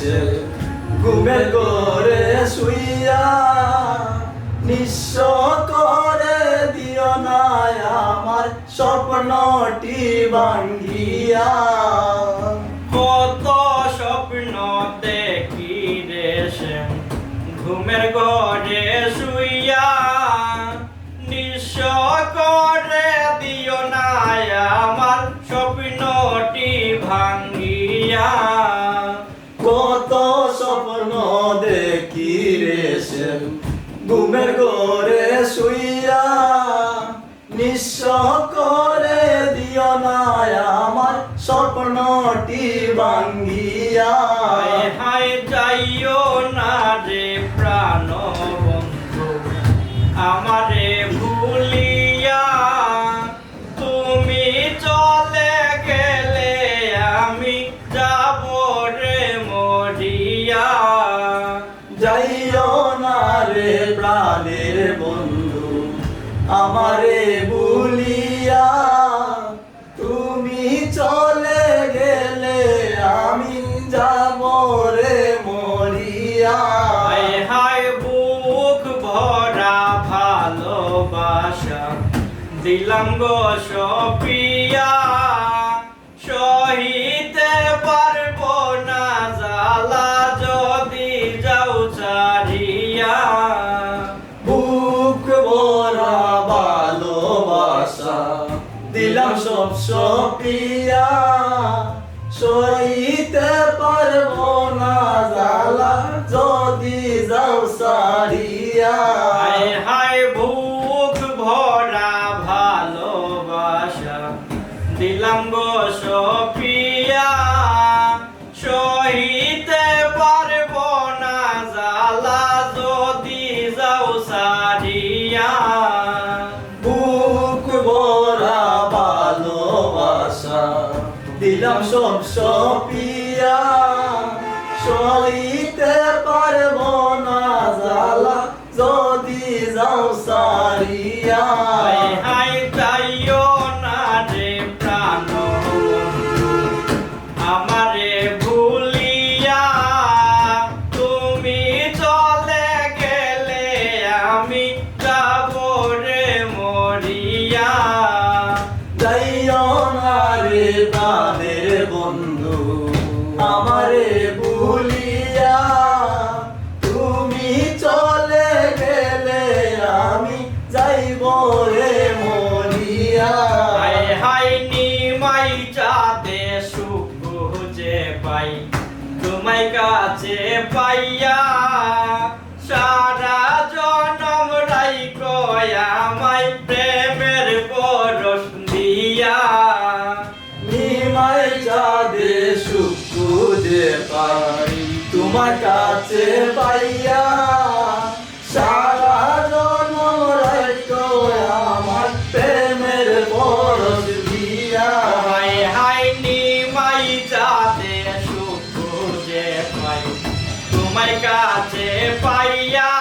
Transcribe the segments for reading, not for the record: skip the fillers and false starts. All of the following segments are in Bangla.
দেশে ঘুমের ঘরে শুইয়া নিঃস্ব করে দিও না আমার স্বপ্নটি ভাঙ্গিয়া। কত স্বপ্ন দেখি রে শ্যাম ঘুমের ঘরে শুইয়া, নিঃস্ব করে দিও না আমার স্বপ্নটি ভাঙ্গিয়া। কত স্বপ্ন দেখি রে শ্যাম ঘুমের ঘরে শুইয়া নিঃস্ব করে দিও না আমার স্বপ্নটি ভাঙ্গিয়া। হায় হায় যাইও না রে প্রাণ বন্ধু আমারে ভুলিয়া, তুমি চলে গেলে আমি যাব রে মরিয়া। যাইও না রে প্রাণের বন্ধু আমারে ভুলিয়া, তুমি চলে গেলে আমি যাব রে মরিয়া। হায় হায় বুক ভরা ভালোবাসা দিলাম গো সপিয়া, সহিতে পারবো না জ্বালা যদি যাও ছাড়িয়া। বুক ভরা ভালোবাসা দিলাম সব সপিয়া, সইতে পারবো না জ্বালা যদি যাও সারিয়া। হায় হায় বুক ভরা ভালোবাসা দিলাম গো সপিয়া, সহিতে পারবো না জ্বালা যদি যাও সারিয়া। বুক ভরা ভালোবাসা দিলাম সব সপিয়া, সইতে পারবো না জ্বালা যদি যাও সারিয়া। হায় হায় যাইও না রে প্রাণ বন্ধু আমারে ভুলিয়া, তুমি চলে গেলে আমি যাব রে মরিয়া। যাইও না রে প্রাণের বন্ধু আমারে ভুলিয়া, তুমি চলে গেলে আমি যাইব রে মরিয়া। হায় হায় নিমাই চাঁদে সুখ খুঁজে পাই তোমায় কাছে পাইয়া, সারা জনম রাইখো আমায় প্রেমের পরশ দিয়া। নিমাই চাঁদে সুখ খুঁজে পাই তোমার কাছে পাইয়া, সারা জনম রাইখো আমার প্রেমের পরশ দিয়া। হায় হায় নিমাই চাঁদে সুখ খুঁজে পাই তোমায় কাছে পাইয়া,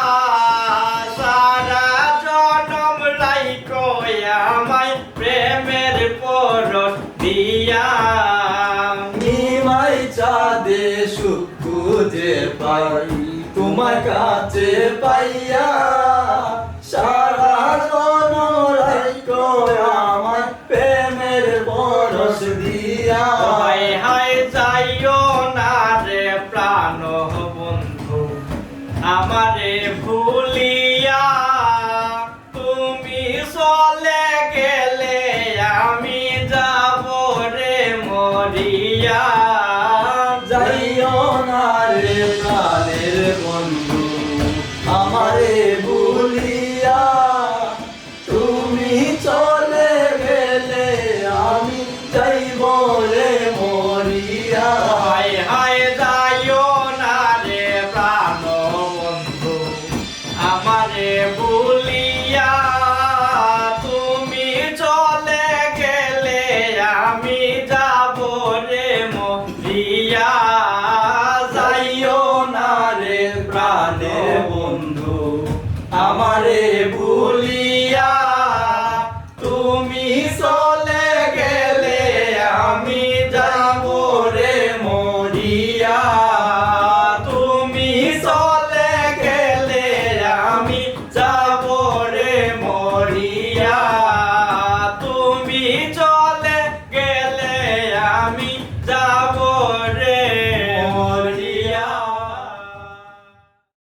সারা জনম রাইখো আমায় প্রেমের পরশ দিয়া। নিমাই চাঁদে সুখ খুঁজে পাই তোমার কাছে পাইয়া, সারা জনম রাইখো আমার প্রেমের পরশ দিয়া। হায় হায় যাইও না রে প্রাণ বন্ধু আমারে ভুলিয়া, তুমি চলে গেলে আমি যাব রে মরিয়া। যাইও না রে প্রাণের বন্ধু আমারে ভুলিয়া, তুমি চলে গেলে আমি যাইব রে মরিয়া। হায় হায় যাইও না রে প্রাণ বন্ধু আমারে ভুলিয়া, তুমি চলে গেলে আমি যাব রে মরিয়া। যাইও না রে প্রাণের বন্ধু আমারে ভুলিয়া, তুমি চলে গেলে আমি যাব রে মরিয়া।